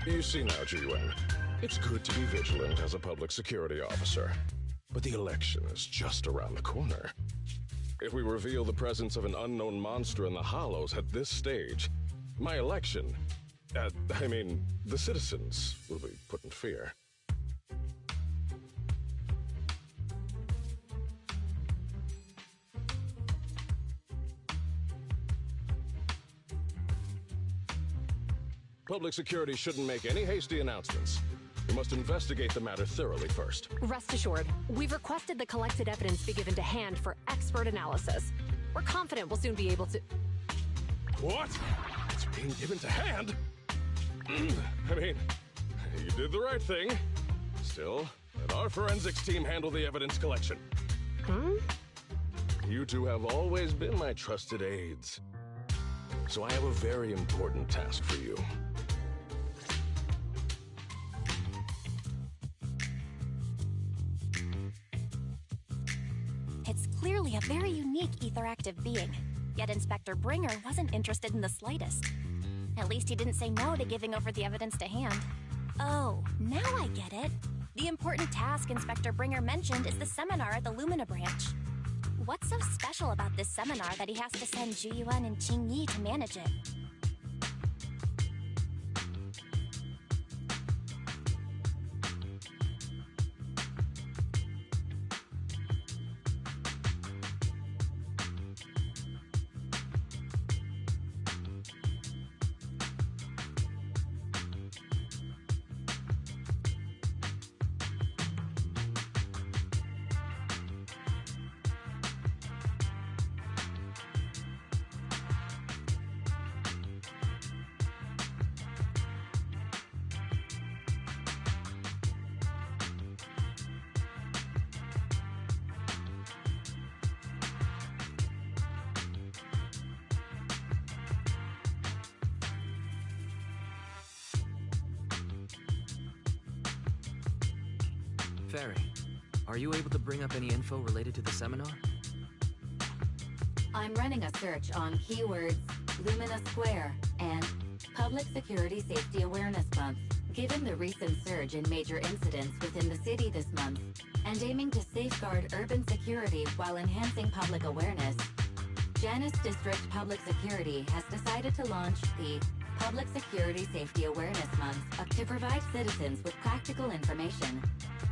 You see now, Ji-Wen, it's good to be vigilant as a public security officer, but the election is just around the corner. If we reveal the presence of an unknown monster in the Hollows at this stage, my election, the citizens will be put in fear. Public security shouldn't make any hasty announcements. We must investigate the matter thoroughly first. Rest assured, we've requested the collected evidence be given to hand for expert analysis. We're confident we'll soon be able to... What? It's being given to hand? You did the right thing. Still, let our forensics team handle the evidence collection. You two have always been my trusted aides. So I have a very important task for you. It's clearly a very unique etheractive being, yet Inspector Bringer wasn't interested in the slightest. At least he didn't say no to giving over the evidence to hand. Oh, now I get it. The important task Inspector Bringer mentioned is the seminar at the Lumina branch. What's so special about this seminar that he has to send Zhu and Qing Yi to manage it? Fairy, are you able to bring up any info related to the seminar? I'm running a search on keywords Lumina Square and Public Security Safety Awareness Month. Given the recent surge in major incidents within the city this month, and aiming to safeguard urban security while enhancing public awareness, Janus District Public Security has decided to launch the Public Security Safety Awareness Month to provide citizens with practical information.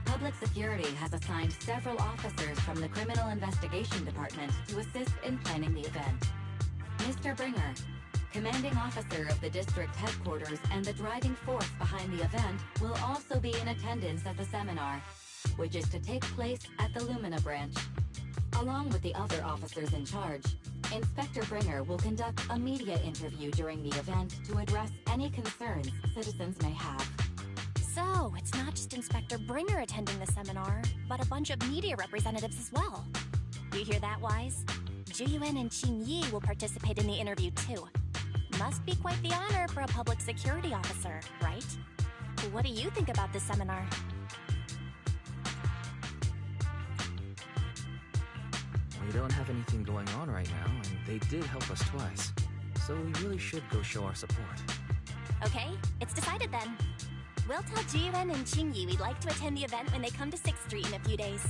Public Security has assigned several officers from the Criminal Investigation Department to assist in planning the event. Mr. Bringer, commanding officer of the district headquarters and the driving force behind the event, will also be in attendance at the seminar, which is to take place at the Lumina branch. Along with the other officers in charge, Inspector Bringer will conduct a media interview during the event to address any concerns citizens may have. So, it's not just Inspector Bringer attending the seminar, but a bunch of media representatives as well. You hear that, Wise? Zhu and Qing Yi will participate in the interview too. Must be quite the honor for a public security officer, right? What do you think about this seminar? We don't have anything going on right now, and they did help us twice. So we really should go show our support. Okay, it's decided then. We'll tell Ji-Yuan and Qing Yi we'd like to attend the event when they come to 6th Street in a few days.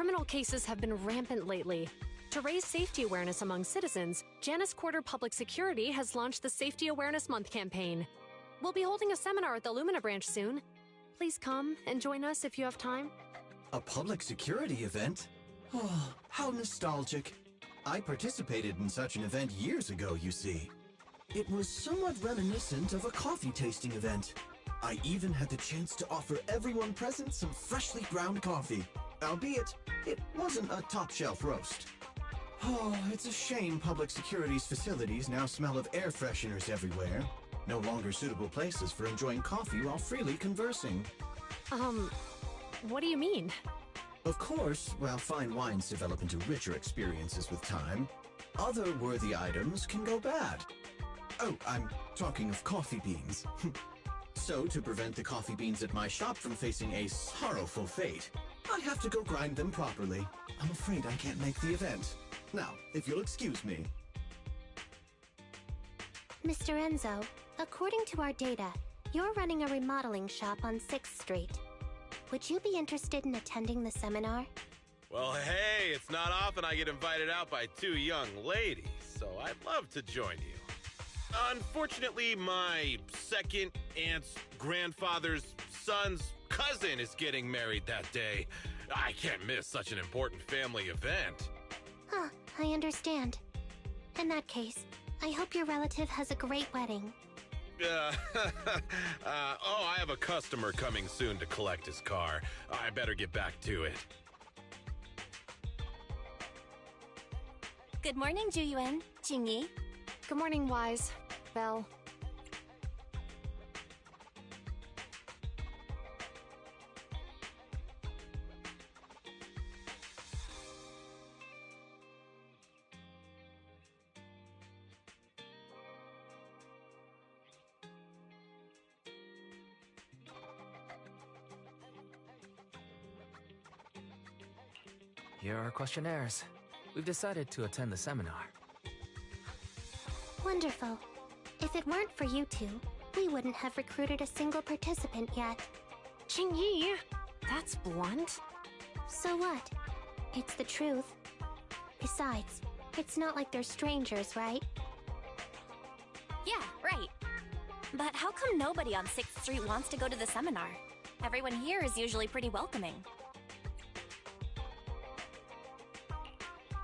criminal cases have been rampant lately. To raise safety awareness among citizens, Janus Quarter Public Security has launched the Safety Awareness Month campaign. We'll be holding a seminar at the Lumina branch soon. Please come and join us if you have time. A public security event? Oh, how nostalgic. I participated in such an event years ago, you see. It was somewhat reminiscent of a coffee tasting event. I even had the chance to offer everyone present some freshly ground coffee, albeit it wasn't a top-shelf roast. Oh, it's a shame public security's facilities now smell of air fresheners everywhere. No longer suitable places for enjoying coffee while freely conversing. What do you mean? Of course, while fine wines develop into richer experiences with time, other worthy items can go bad. Oh, I'm talking of coffee beans. So, to prevent the coffee beans at my shop from facing a sorrowful fate, I have to go grind them properly. I'm afraid I can't make the event. Now, if you'll excuse me. Mr. Enzo, according to our data, you're running a remodeling shop on 6th Street. Would you be interested in attending the seminar? Well, hey, it's not often I get invited out by two young ladies, so I'd love to join you. Unfortunately, my second aunt's grandfather's son's cousin is getting married that day. I can't miss such an important family event. Huh, I understand. In that case, I hope your relative has a great wedding. I have a customer coming soon to collect his car. I better get back to it. Good morning, Juyuan, Jingyi. Good morning, Wise. Belle. Here are our questionnaires. We've decided to attend the seminar. Wonderful. If it weren't for you two, we wouldn't have recruited a single participant yet. Jingyi, that's blunt. So what? It's the truth. Besides, it's not like they're strangers, right? Yeah, right. But how come nobody on 6th Street wants to go to the seminar? Everyone here is usually pretty welcoming.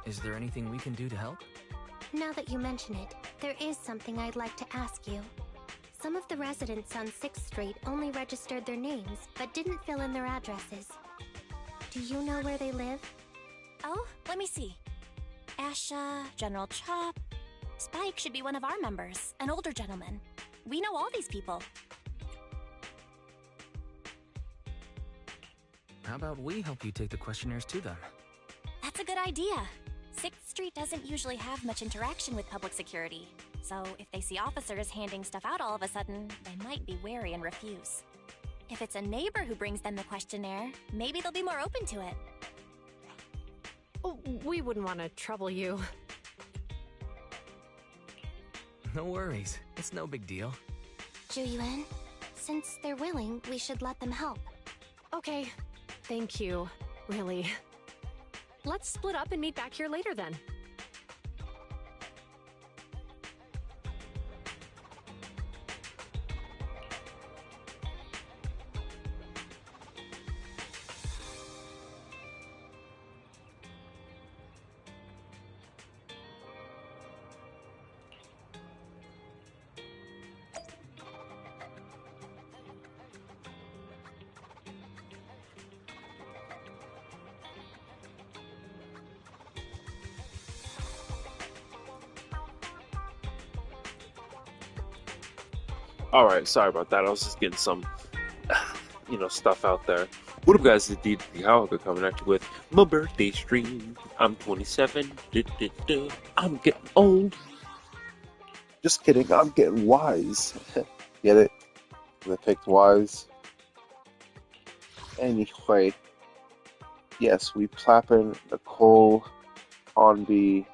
Is there anything we can do to help? Now that you mention it, there is something I'd like to ask you. Some of the residents on 6th Street only registered their names, but didn't fill in their addresses. Do you know where they live? Oh, let me see. Asha, General Chop. Spike should be one of our members, an older gentleman. We know all these people. How about we help you take the questionnaires to them? That's a good idea. 6th Street doesn't usually have much interaction with public security, so if they see officers handing stuff out all of a sudden, they might be wary and refuse. If it's a neighbor who brings them the questionnaire, maybe they'll be more open to it. Oh, we wouldn't want to trouble you. No worries. It's no big deal. Juyuan, since they're willing, we should let them help. Okay, thank you. Really. Let's split up and meet back here later then. Alright, sorry about that. I was just getting some, stuff out there. What up, guys? It's DJ Howard coming at you with my birthday stream. I'm 27. I'm getting old. Just kidding, I'm getting wise. Get it? I picked wise. Anyway, yes, we Plappin, Nicole, Onby,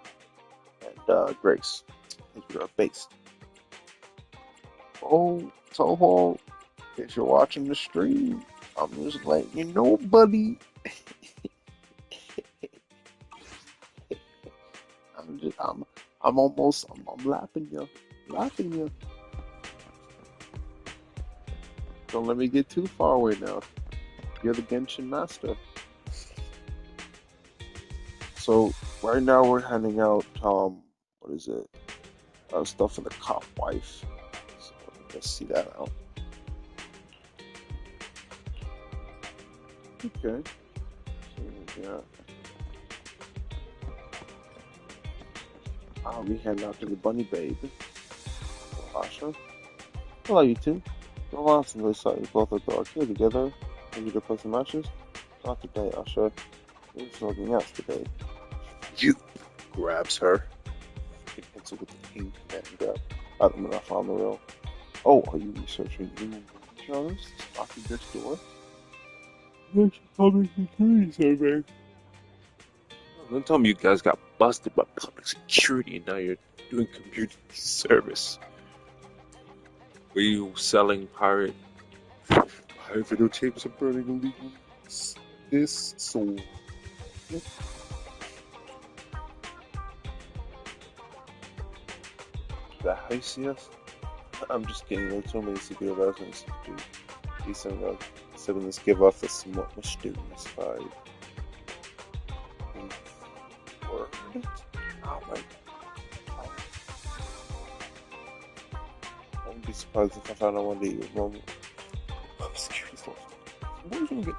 and Grace. We are based. Oh, Toho, if you're watching the stream, I'm just letting you know, buddy. I'm lapping you. Lapping you. Don't let me get too far away now. You're the Genshin master. So right now we're handing out what is it? Stuff for the cop wife. So let's see that out. Okay. So yeah. We hand out to the bunny babe. Asha. Hello you two. Been a while since I saw you both at the arcade together. Maybe to play some matches? Not today, Asha. Maybe something else today. You grabs her. It hits her with the pink and grab. I'm not on the rail. Oh, are you researching new genres? Knocking this door? That's a public security survey. Don't tell me you guys got busted by public security and now you're doing community service. Were you selling pirate videotapes and burning illegal this soul? The ICS? I'm just kidding, there's so many secret lessons to do. These siblings give off a somewhat mysterious vibe. Word? Oh my god. I wouldn't be surprised if I found out one day you were normal. Security force. Where's we get?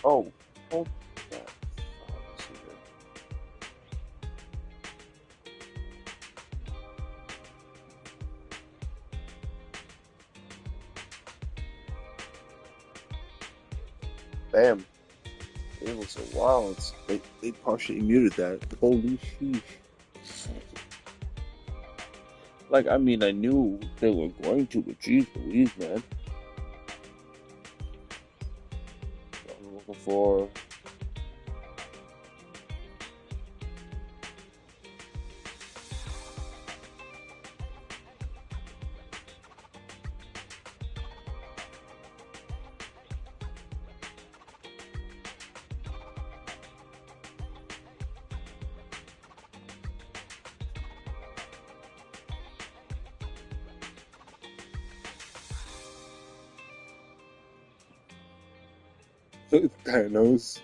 Oh, hold that. Let's see here. Damn. It was a while. They partially muted that. Holy sheesh. Like, I mean, I knew they were going to, but geez Louise, man. I'm looking for... Thanos.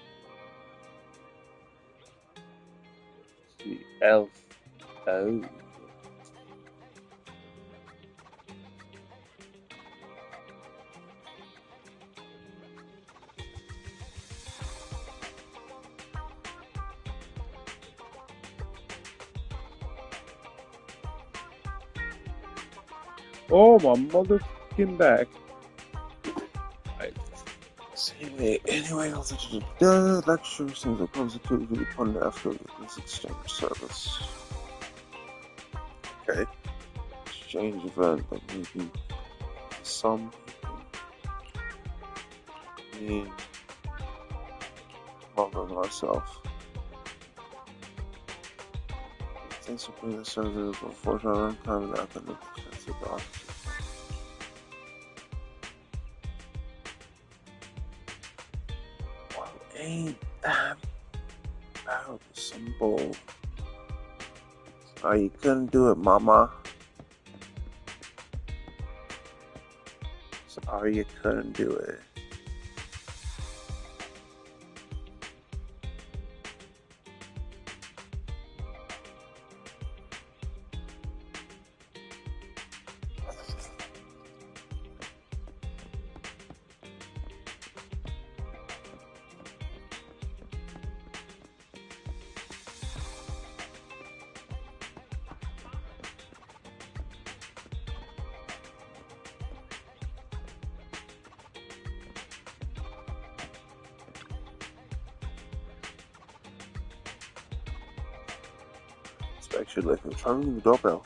The elf. Oh. Oh, my motherfucking back. Anyway, I'll let you the lecture since the positivity will be funded after this exchange service. Okay. Exchange event that maybe some me longer than myself. Thanks for putting the service before time and academic defensive officer. Ain't that about simple? Oh, you couldn't do it, mama. Sorry, you couldn't do it. Inspection like returning the doorbell.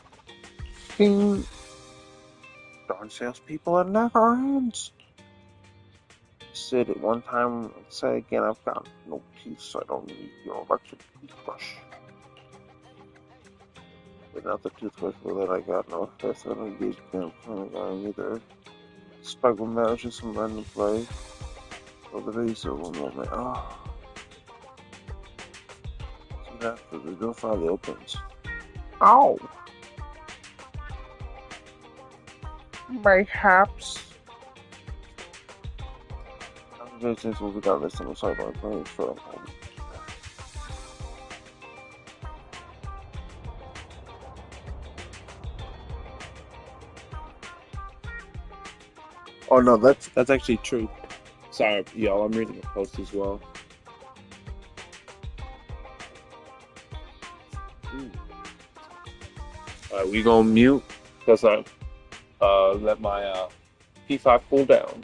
Ding! Darn salespeople are never ends. Said it one time and say again, I've got no teeth, so I don't need your electric toothbrush. But not the toothbrush that I got. No offense, I don't engage campaign guy either. Spike will manage just some random play. For the base over moment. Oh. See that? The door finally opens. Ow! Mayhaps. Since we got this on the side by playing for Oh no, that's actually true. Sorry, y'all. I'm reading a post as well. Alright, we gonna mute because I let my P5 cool down.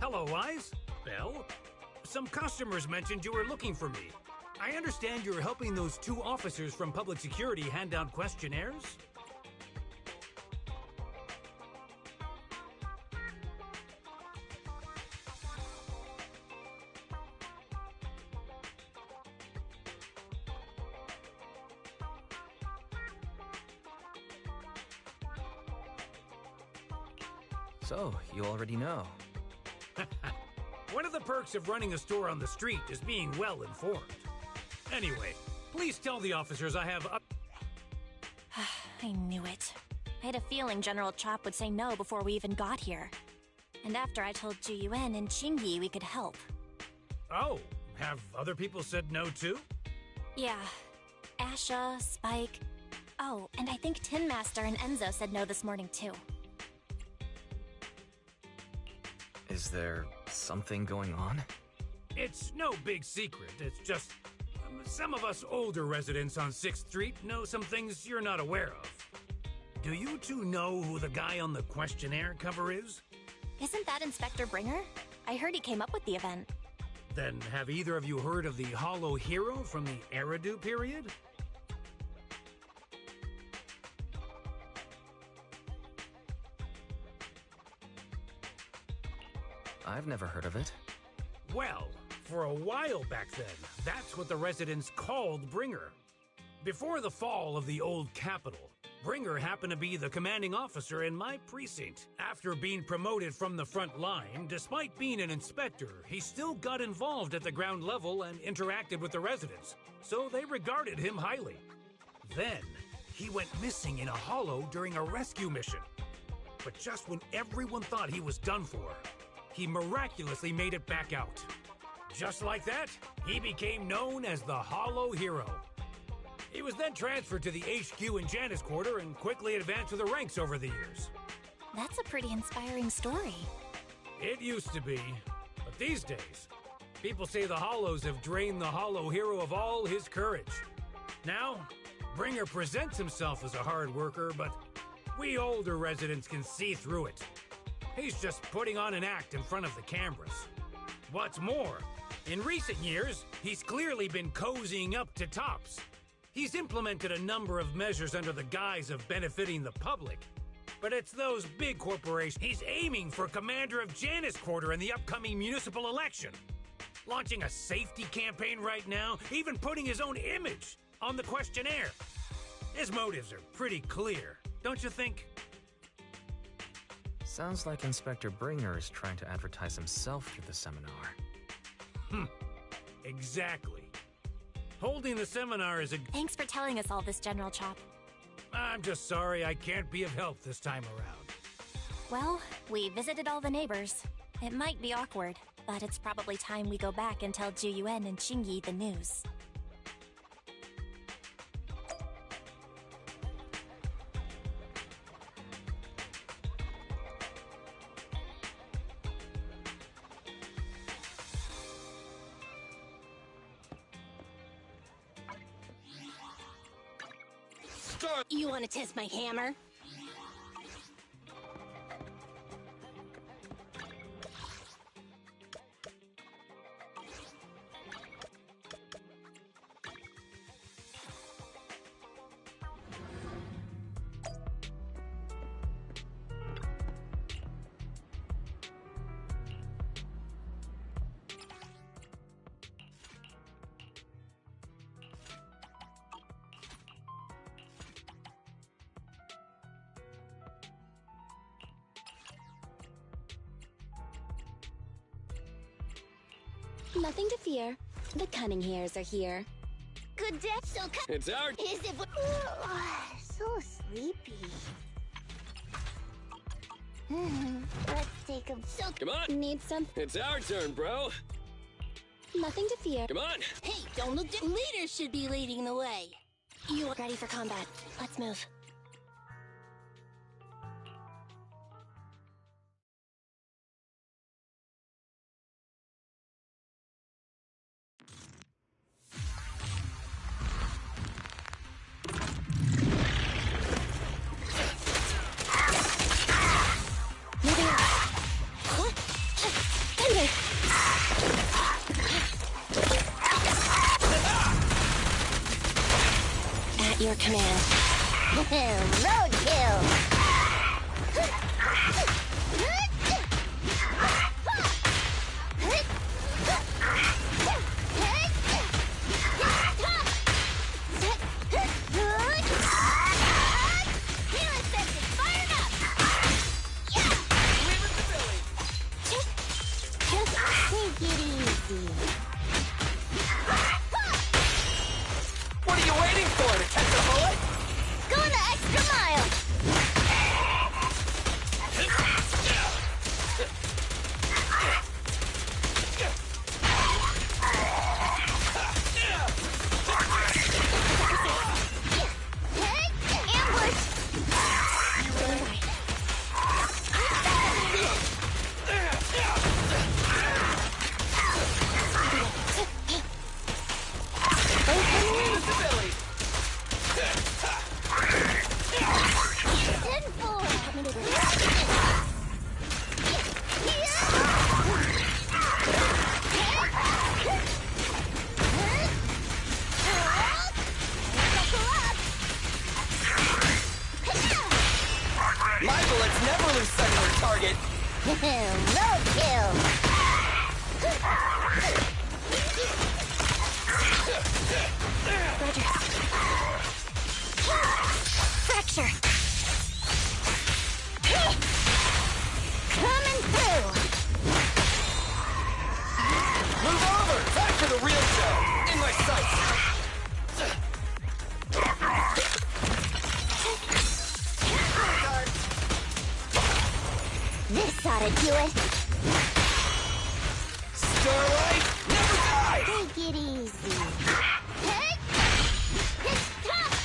Hello, Wise. Belle? Some customers mentioned you were looking for me. I understand you're helping those two officers from public security hand out questionnaires? So, you already know. One of the perks of running a store on the street is being well informed. Anyway, please tell the officers I have up. I knew it. I had a feeling General Chop would say no before we even got here. And after I told Zhu Yuan and Qingyi we could help. Oh, have other people said no too? Yeah. Asha, Spike. Oh, and I think Tin Master and Enzo said no this morning too. Is there something going on? It's no big secret. It's just some of us older residents on 6th Street know some things you're not aware of. Do you two know who the guy on the questionnaire cover is? Isn't that Inspector Bringer? I heard he came up with the event. Then have either of you heard of the Hollow Hero from the Eridu period? I've never heard of it. Well, for a while back then, that's what the residents called Bringer. Before the fall of the old capital, Bringer happened to be the commanding officer in my precinct. After being promoted from the front line, despite being an inspector, he still got involved at the ground level and interacted with the residents, so they regarded him highly. Then, he went missing in a hollow during a rescue mission. But just when everyone thought he was done for, he miraculously made it back out. Just like that, he became known as the Hollow Hero. He was then transferred to the HQ in Janus Quarter and quickly advanced to the ranks over the years. That's a pretty inspiring story. It used to be, but these days, people say the Hollows have drained the Hollow Hero of all his courage. Now, Bringer presents himself as a hard worker, but we older residents can see through it. He's just putting on an act in front of the cameras. What's more, in recent years, he's clearly been cozying up to Tops. He's implemented a number of measures under the guise of benefiting the public. But it's those big corporations. He's aiming for commander of Janus Quarter in the upcoming municipal election. Launching a safety campaign right now, even putting his own image on the questionnaire. His motives are pretty clear, don't you think? Sounds like Inspector Bringer is trying to advertise himself through the seminar. Exactly. Holding the seminar is a... Thanks for telling us all this, General Chop. I'm just sorry I can't be of help this time around. Well, we visited all the neighbors. It might be awkward, but it's probably time we go back and tell Juyuan and Qingyi the news. You want to test my hammer? Nothing to fear. The cunning hairs are here. Good day. So it's our... Is it... so sleepy. Let's take a... So... Come on. Need some... It's our turn, bro. Nothing to fear. Come on. Hey, don't look... Leaders should be leading the way. You are ready for combat. Let's move. Your command. Roadkill! Just take it easy. What are you waiting for, to catch a bullet? Going the extra mile! My bullets never lose sight of their target. Road kill! Roger. Fracture! Coming through! Move over! Time for the real show! In my sights! This ought to do it! Starlight, never die! Take it easy. Hey! It's tough!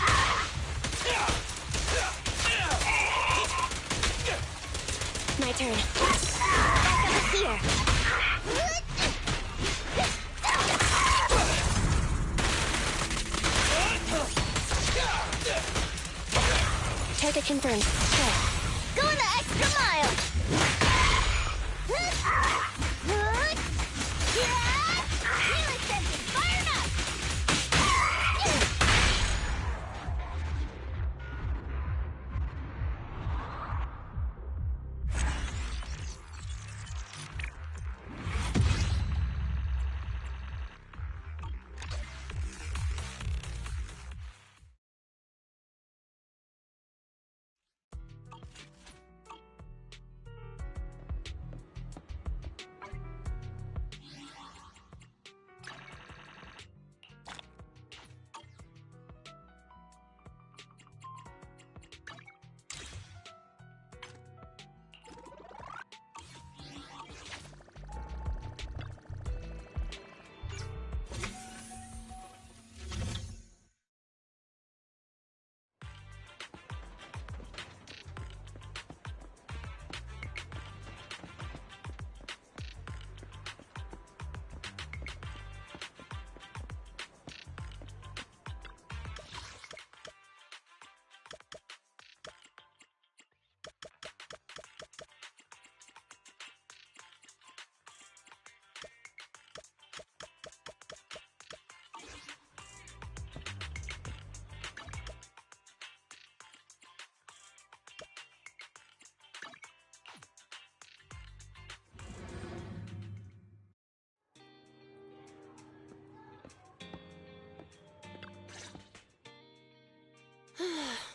My turn. Back over here. Target confirmed. Go. Going the extra mile! Really sensing fired up!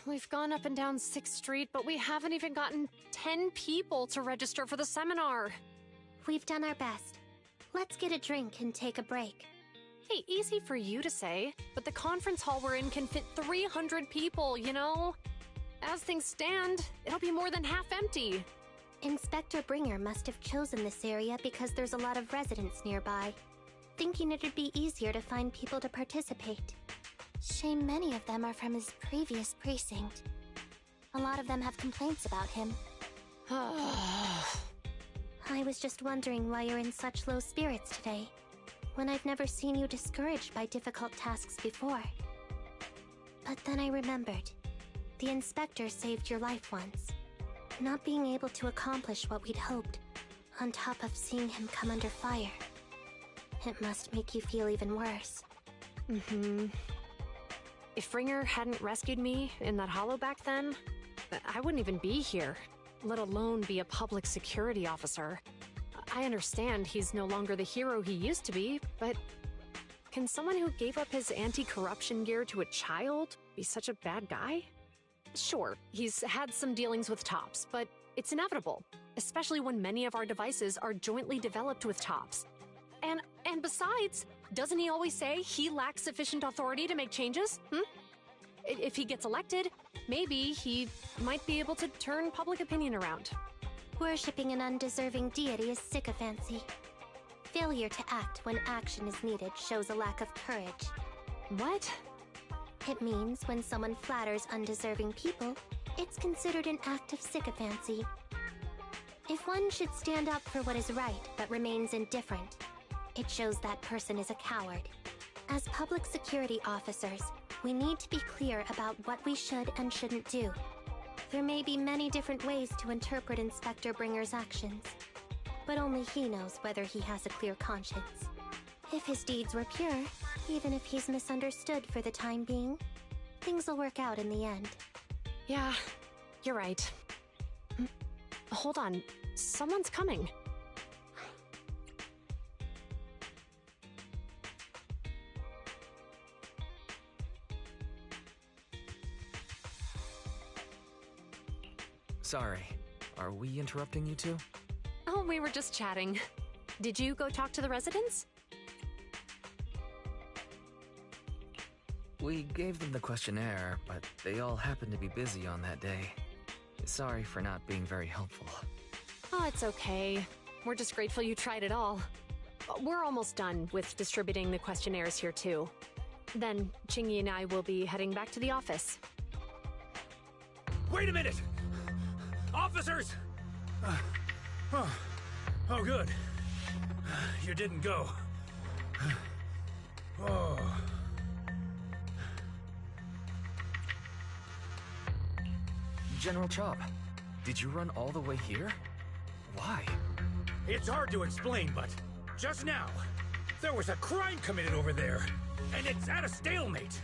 We've gone up and down 6th Street, but we haven't even gotten 10 people to register for the seminar. We've done our best. Let's get a drink and take a break. Hey, easy for you to say, but the conference hall we're in can fit 300 people, you know? As things stand, it'll be more than half empty. Inspector Bringer must have chosen this area because there's a lot of residents nearby, thinking it'd be easier to find people to participate. Shame many of them are from his previous precinct. A lot of them have complaints about him. I was just wondering why you're in such low spirits today, when I've never seen you discouraged by difficult tasks before. But then I remembered. The inspector saved your life once. Not being able to accomplish what we'd hoped, on top of seeing him come under fire. It must make you feel even worse. Mm-hmm. If Bringer hadn't rescued me in that hollow back then, I wouldn't even be here, let alone be a public security officer. I understand he's no longer the hero he used to be, but can someone who gave up his anti-corruption gear to a child be such a bad guy? Sure, he's had some dealings with TOPS, but it's inevitable, especially when many of our devices are jointly developed with TOPS. And besides, doesn't he always say he lacks sufficient authority to make changes? If he gets elected, maybe he might be able to turn public opinion around. Worshipping an undeserving deity is sycophancy. Failure to act when action is needed shows a lack of courage. What? It means when someone flatters undeserving people, it's considered an act of sycophancy. If one should stand up for what is right but remains indifferent, it shows that person is a coward. As public security officers, we need to be clear about what we should and shouldn't do. There may be many different ways to interpret Inspector Bringer's actions, but only he knows whether he has a clear conscience. If his deeds were pure, even if he's misunderstood for the time being, things will work out in the end. Yeah, you're right. Hold on. Someone's coming. Sorry. Are we interrupting you two? Oh, we were just chatting. Did you go talk to the residents? We gave them the questionnaire, but they all happened to be busy on that day. Sorry for not being very helpful. Oh, it's okay. We're just grateful you tried it all. We're almost done with distributing the questionnaires here, too. Then, Chingy and I will be heading back to the office. Wait a minute! Officers! Oh, good. You didn't go. Oh. General Chop, did you run all the way here? Why? It's hard to explain, but just now, there was a crime committed over there, and it's at a stalemate.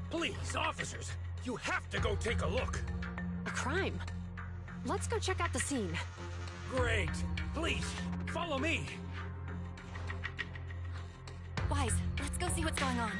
Please, officers, you have to go take a look. A crime? Let's go check out the scene. Great. Please, follow me. Wise, let's go see what's going on.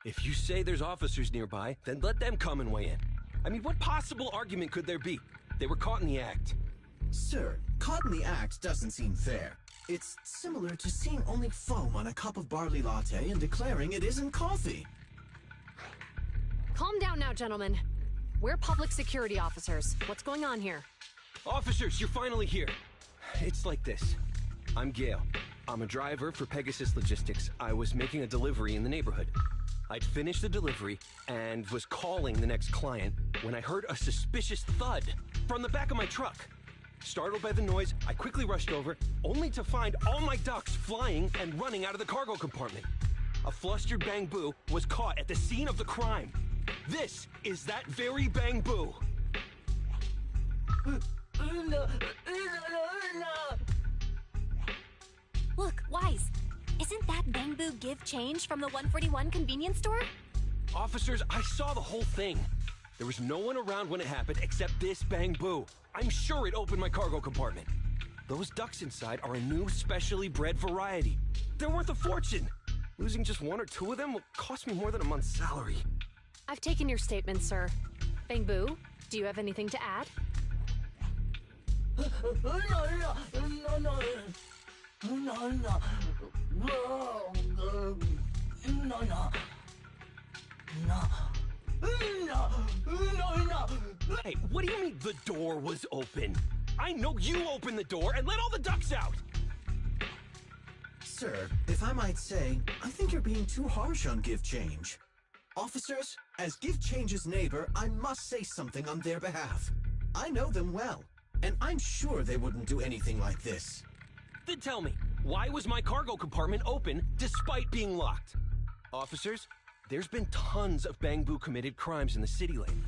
If you say there's officers nearby, then let them come and weigh in. I mean, what possible argument could there be? They were caught in the act. Sir, caught in the act doesn't seem fair. It's similar to seeing only foam on a cup of barley latte and declaring it isn't coffee. Calm down now, gentlemen. We're public security officers. What's going on here? Officers, you're finally here. It's like this. I'm Gale. I'm a driver for Pegasus Logistics. I was making a delivery in the neighborhood. I'd finished the delivery and was calling the next client when I heard a suspicious thud from the back of my truck. Startled by the noise, I quickly rushed over, only to find all my ducks flying and running out of the cargo compartment. a flustered Bangbu was caught at the scene of the crime. This is that very Bangbu. Look, Wise. Isn't that Bangbu Give Change from the 141 convenience store? Officers, I saw the whole thing. There was no one around when it happened except this Bangbu. I'm sure it opened my cargo compartment. Those ducks inside are a new specially bred variety. They're worth a fortune. Losing just one or two of them will cost me more than a month's salary. I've taken your statement, sir. Bangbu, do you have anything to add? Hey, what do you mean the door was open? I know you opened the door and let all the ducks out! Sir, if I might say, I think you're being too harsh on Give Change. Officers, as Give Change's neighbor, I must say something on their behalf. I know them well, and I'm sure they wouldn't do anything like this. Then tell me, why was my cargo compartment open despite being locked? Officers, there's been tons of Bangbu committed crimes in the city lately.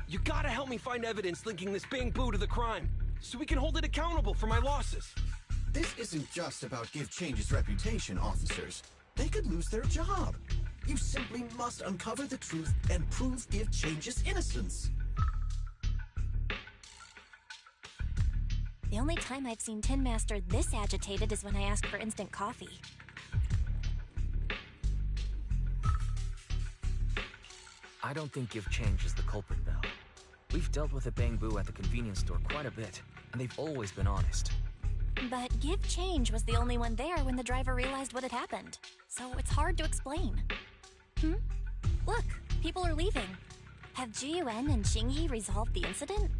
You gotta help me find evidence linking this Bangbu to the crime, so we can hold it accountable for my losses. This isn't just about Give Change's reputation, officers. They could lose their job. You simply must uncover the truth and prove Give Change's innocence. The only time I've seen Tin Master this agitated is when I asked for instant coffee. I don't think Give Change is the culprit, Belle. We've dealt with a Bangbu at the convenience store quite a bit, and they've always been honest. But Give Change was the only one there when the driver realized what had happened. So it's hard to explain. Look, people are leaving. Have Jiyuan and Xingyi resolved the incident?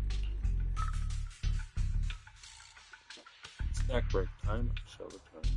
Snack break time. I shall return.